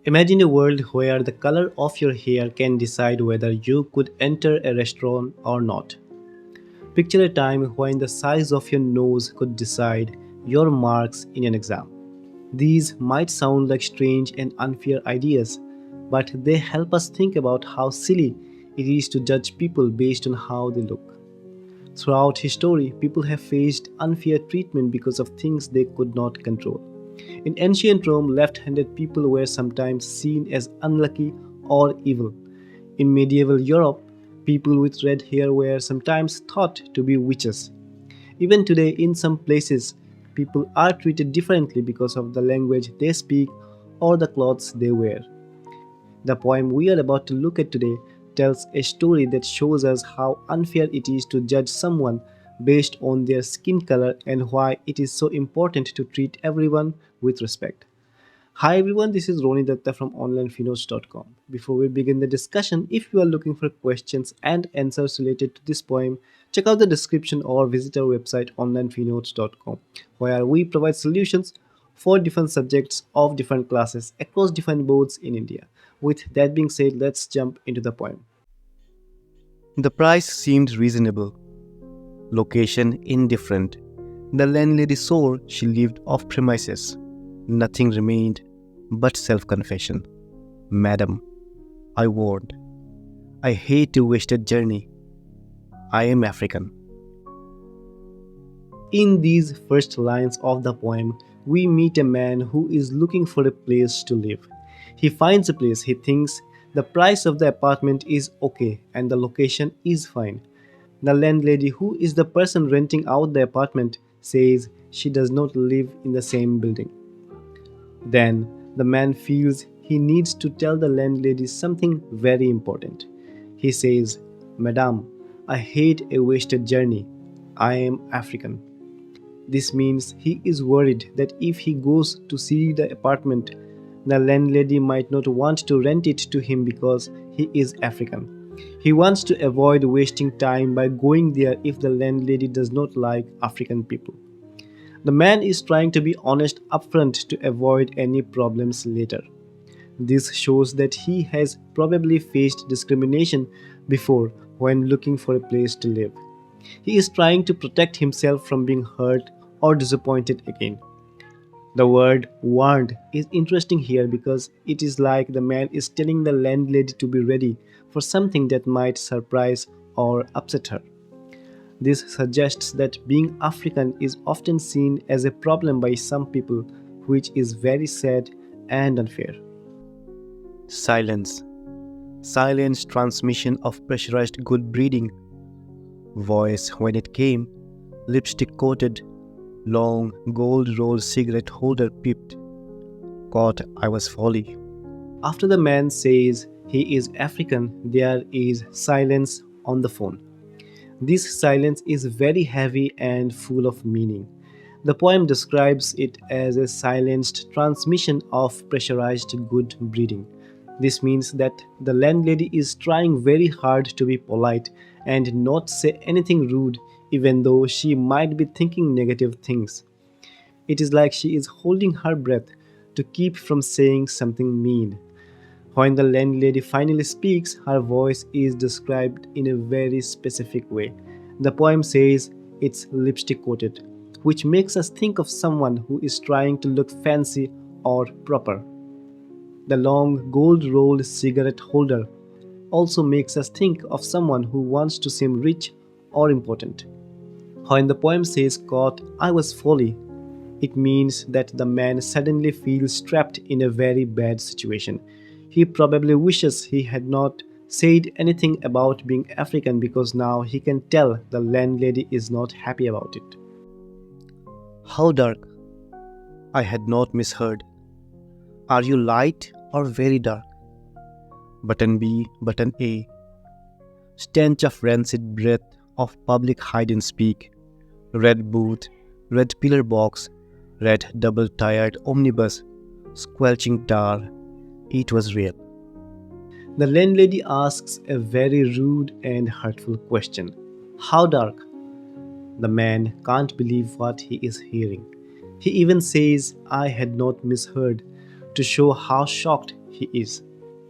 Imagine a world where the color of your hair can decide whether you could enter a restaurant or not. Picture a time when the size of your nose could decide your marks in an exam. These might sound like strange and unfair ideas, but they help us think about how silly it is to judge people based on how they look. Throughout history, people have faced unfair treatment because of things they could not control. In ancient Rome, left handed people were sometimes seen as unlucky or evil. In medieval Europe, people with red hair were sometimes thought to be witches. Even today, in some places, people are treated differently because of the language they speak or the clothes they wear. The poem we are about to look at today tells a story that shows us how unfair it is to judge someone based on their skin color and why it is so important to treat everyone with respect. Hi everyone, this is Roni Datta from onlinefinotes.com. Before we begin the discussion, if you are looking for questions and answers related to this poem, check out the description or visit our website onlinefinotes.com, where we provide solutions for different subjects of different classes across different boards in India. With that being said, let's jump into the poem. The price seemed reasonable, location indifferent. The landlady swore she lived off premises. Nothing remained but self-confession. Madam, I warned, I hate a wasted journey. I am African. In these first lines of the poem, we meet a man who is looking for a place to live. He finds a place, he thinks the price of the apartment is okay and the location is fine. The landlady, who is the person renting out the apartment, says she does not live in the same building. Then the man feels he needs to tell the landlady something very important. He says, Madam, I hate a wasted journey. I am African. This means he is worried that if he goes to see the apartment, the landlady might not want to rent it to him because he is African. He wants to avoid wasting time by going there if the landlady does not like African people. The man is trying to be honest upfront to avoid any problems later. This shows that he has probably faced discrimination before when looking for a place to live. He is trying to protect himself from being hurt or disappointed again. The word warned is interesting here because it is like the man is telling the landlady to be ready for something that might surprise or upset her. This suggests that being African is often seen as a problem by some people, which is very sad and unfair. Silence. Silence transmission of pressurized good breeding. Voice when it came, lipstick coated, long gold rolled cigarette holder peeped. Caught I was folly. After the man says he is African, there is silence on the phone. This silence is very heavy and full of meaning. The poem describes it as a silenced transmission of pressurized good breeding. This means that the landlady is trying very hard to be polite and not say anything rude, even though she might be thinking negative things. It is like she is holding her breath to keep from saying something mean. When the landlady finally speaks, her voice is described in a very specific way. The poem says it's lipstick coated, which makes us think of someone who is trying to look fancy or proper. The long gold rolled cigarette holder also makes us think of someone who wants to seem rich or important. When the poem says caught I was folly, it means that the man suddenly feels trapped in a very bad situation. He probably wishes he had not said anything about being African because now he can tell the landlady is not happy about it. How dark? I had not misheard. Are you light or very dark? Button B, button A. Stench of rancid breath of public hide and speak. Red booth, red pillar box, red double-tired omnibus, squelching tar. It was real. The landlady asks a very rude and hurtful question. How dark? The man can't believe what he is hearing. He even says, I had not misheard, to show how shocked he is.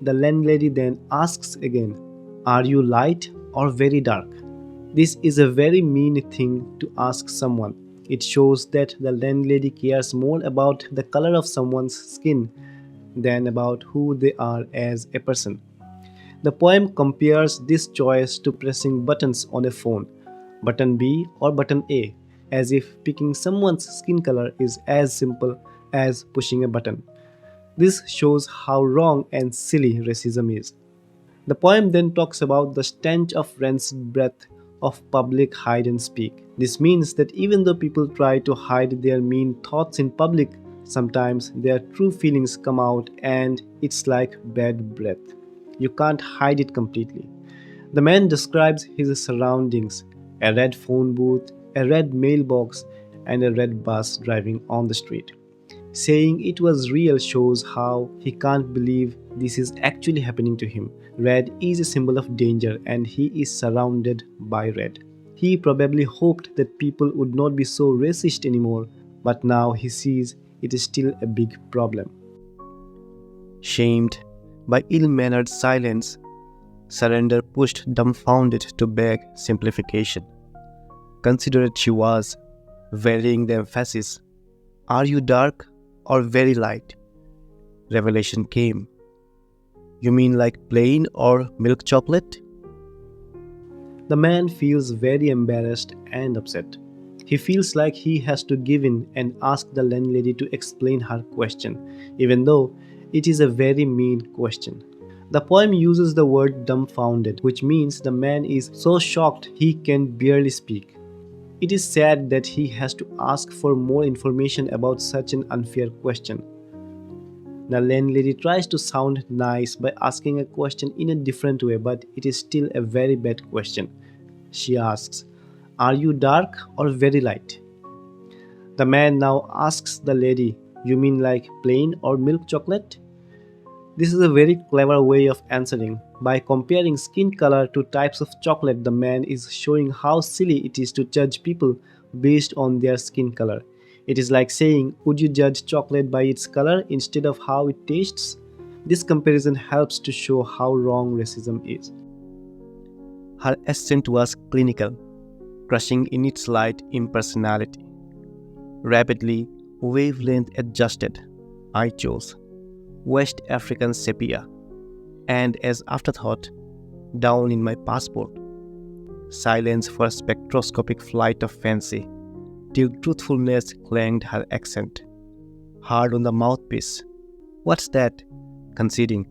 The landlady then asks again, "Are you light or very dark?" This is a very mean thing to ask someone. It shows that the landlady cares more about the color of someone's skin than about who they are as a person. The poem compares this choice to pressing buttons on a phone, button B or button A, as if picking someone's skin color is as simple as pushing a button. This shows how wrong and silly racism is. The poem then talks about the stench of rancid breath of public hide and speak. This means that even though people try to hide their mean thoughts in public, sometimes their true feelings come out and it's like bad breath. You can't hide it completely. The man describes his surroundings: a red phone booth, a red mailbox, and a red bus driving on the street. Saying it was real shows how he can't believe this is actually happening to him. Red is a symbol of danger and he is surrounded by red. He probably hoped that people would not be so racist anymore, but now he sees it is still a big problem. Shamed by ill mannered silence, Surrender pushed dumbfounded to beg simplification. Considerate she was, varying the emphasis. "Are you dark or very light?" Revelation came. "You mean like plain or milk chocolate?" The man feels very embarrassed and upset. He feels like he has to give in and ask the landlady to explain her question, even though it is a very mean question. The poem uses the word dumbfounded, which means the man is so shocked he can barely speak. It is sad that he has to ask for more information about such an unfair question. The landlady tries to sound nice by asking a question in a different way, but it is still a very bad question. She asks, "Are you dark or very light?" The man now asks the lady, "You mean like plain or milk chocolate?" This is a very clever way of answering. By comparing skin color to types of chocolate, the man is showing how silly it is to judge people based on their skin color. It is like saying, "Would you judge chocolate by its color instead of how it tastes?" This comparison helps to show how wrong racism is. Her accent was clinical, crushing in its light impersonality. Rapidly, wavelength adjusted. I chose West African sepia, and as afterthought, down in my passport. Silence for a spectroscopic flight of fancy, till truthfulness clanged her accent. Hard on the mouthpiece. "What's that?" Conceding.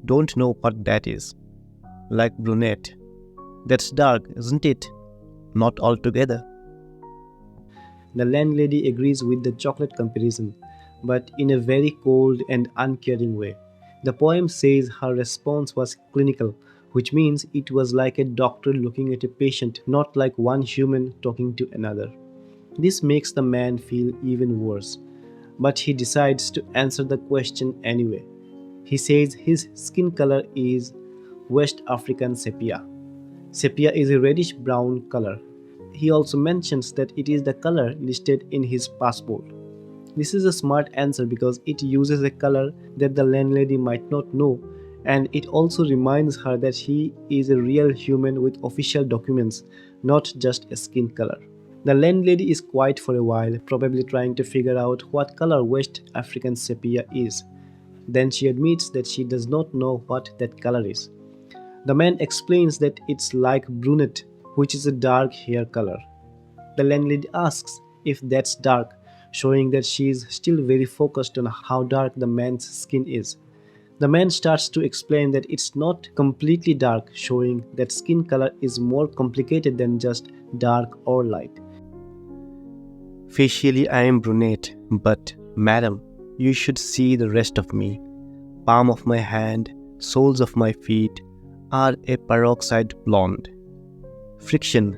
"Don't know what that is." Like brunette. "That's dark, isn't it?" "Not altogether." The landlady agrees with the chocolate comparison, but in a very cold and uncaring way. The poem says her response was clinical, which means it was like a doctor looking at a patient, not like one human talking to another. This makes the man feel even worse, but he decides to answer the question anyway. He says his skin color is West African sepia. Sepia is a reddish brown color. He also mentions that it is the color listed in his passport. This is a smart answer because it uses a color that the landlady might not know, and it also reminds her that he is a real human with official documents, not just a skin color. The landlady is quiet for a while, probably trying to figure out what color West African sepia is. Then she admits that she does not know what that color is. The man explains that it's like brunette, which is a dark hair color. The landlady asks if that's dark, showing that she is still very focused on how dark the man's skin is. The man starts to explain that it's not completely dark, showing that skin color is more complicated than just dark or light. "Facially, I am brunette, but, madam, you should see the rest of me. Palm of my hand, soles of my feet are a peroxide blonde. Friction,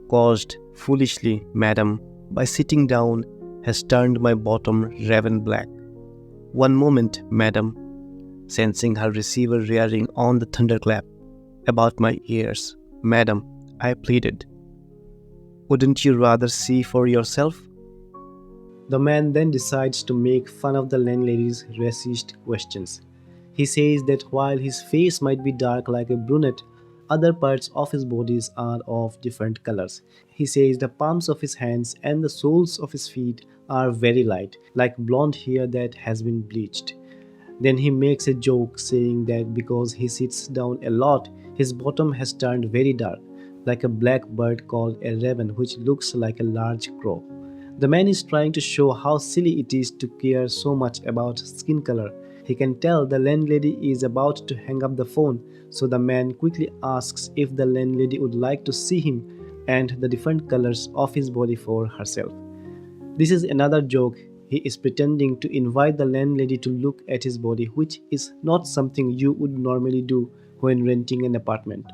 caused foolishly, madam, by sitting down, has turned my bottom raven black. One moment, madam," sensing her receiver rearing on the thunderclap. "About my ears, madam," I pleaded. "Wouldn't you rather see for yourself?" The man then decides to make fun of the landlady's racist questions. He says that while his face might be dark like a brunette, other parts of his bodies are of different colors. He says the palms of his hands and the soles of his feet are very light, like blonde hair that has been bleached. Then he makes a joke saying that because he sits down a lot, his bottom has turned very dark, like a black bird called a raven, which looks like a large crow. The man is trying to show how silly it is to care so much about skin color. He can tell the landlady is about to hang up the phone, so the man quickly asks if the landlady would like to see him and the different colors of his body for herself. This is another joke. He is pretending to invite the landlady to look at his body, which is not something you would normally do when renting an apartment.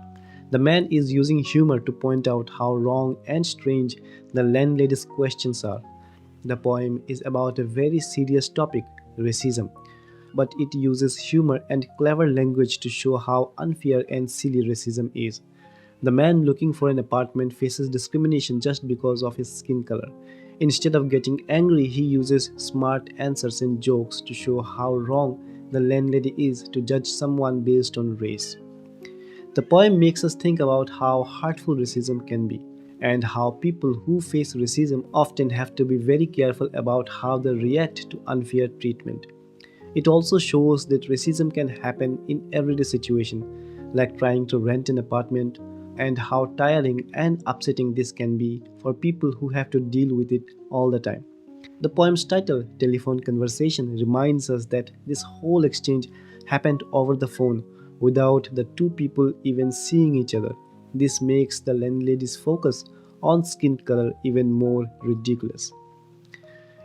The man is using humor to point out how wrong and strange the landlady's questions are. The poem is about a very serious topic, racism, but it uses humor and clever language to show how unfair and silly racism is. The man looking for an apartment faces discrimination just because of his skin color. Instead of getting angry, he uses smart answers and jokes to show how wrong the landlady is to judge someone based on race. The poem makes us think about how hurtful racism can be, and how people who face racism often have to be very careful about how they react to unfair treatment. It also shows that racism can happen in everyday situation, like trying to rent an apartment, and how tiring and upsetting this can be for people who have to deal with it all the time. The poem's title, Telephone Conversation, reminds us that this whole exchange happened over the phone without the two people even seeing each other. This makes the landlady's focus on skin color even more ridiculous.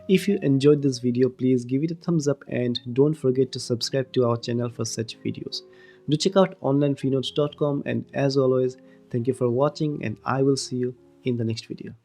If you enjoyed this video, please give it a thumbs up and don't forget to subscribe to our channel for such videos. Do check out onlinefreenotes.com, and as always, thank you for watching and I will see you in the next video.